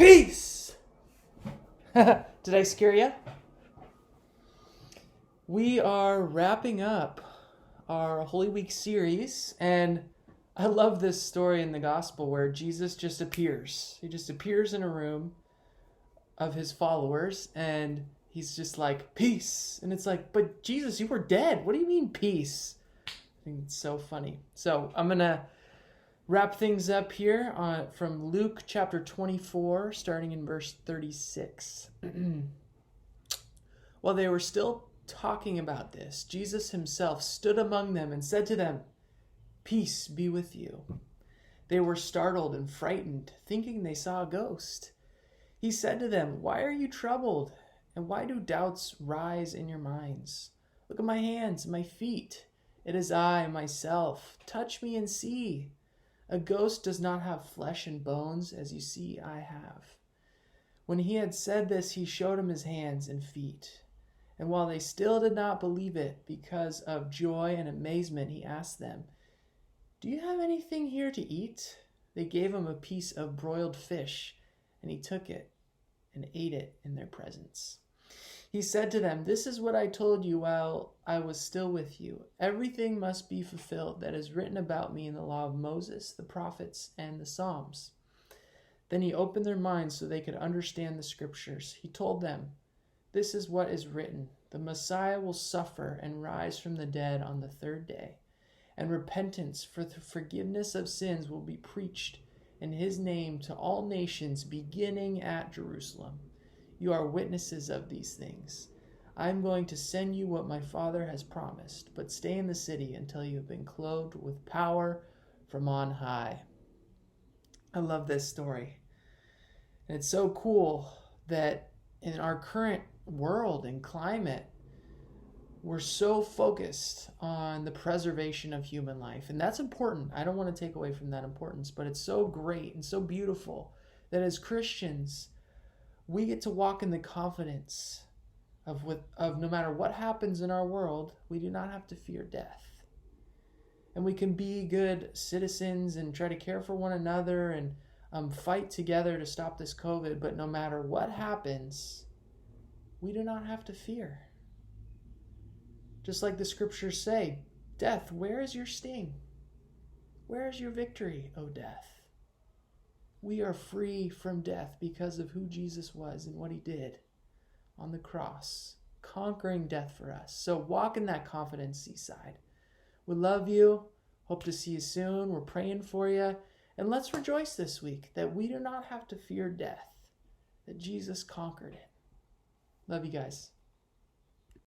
Peace! Did I scare you? We are wrapping up our Holy Week series, and I love this story in the gospel where Jesus just appears. He just appears in a room of his followers, and he's just like, peace. And it's like, but Jesus, you were dead. What do you mean peace? I think it's so funny. So I'm going to wrap things up here from Luke chapter 24, starting in verse 36. While they were still talking about this, Jesus himself stood among them and said to them, "Peace be with you." They were startled and frightened, thinking they saw a ghost. He said to them, "Why are you troubled? And why do doubts rise in your minds? Look at my hands and my feet. It is I myself. Touch me and see. A ghost does not have flesh and bones, as you see I have." When he had said this, he showed him his hands and feet. And while they still did not believe it, because of joy and amazement, he asked them, "Do you have anything here to eat?" They gave him a piece of broiled fish, and he took it and ate it in their presence. He said to them, "This is what I told you while I was still with you. Everything must be fulfilled that is written about me in the law of Moses, the prophets, and the Psalms." Then he opened their minds so they could understand the scriptures. He told them, "This is what is written. The Messiah will suffer and rise from the dead on the third day, and repentance for the forgiveness of sins will be preached in his name to all nations, beginning at Jerusalem. You are witnesses of these things. I am going to send you what my Father has promised, but stay in the city until you have been clothed with power from on high." I love this story. And it's so cool that in our current world and climate, we're so focused on the preservation of human life. And that's important. I don't want to take away from that importance, but it's so great and so beautiful that as Christians, we get to walk in the confidence of no matter what happens in our world, we do not have to fear death. And we can be good citizens and try to care for one another and fight together to stop this COVID. But no matter what happens, we do not have to fear. Just like the scriptures say, "Death, where is your sting? Where is your victory, O death?" We are free from death because of who Jesus was and what he did on the cross, conquering death for us. So walk in that confidence, Seaside. We love you. Hope to see you soon. We're praying for you. And let's rejoice this week that we do not have to fear death, that Jesus conquered it. Love you guys.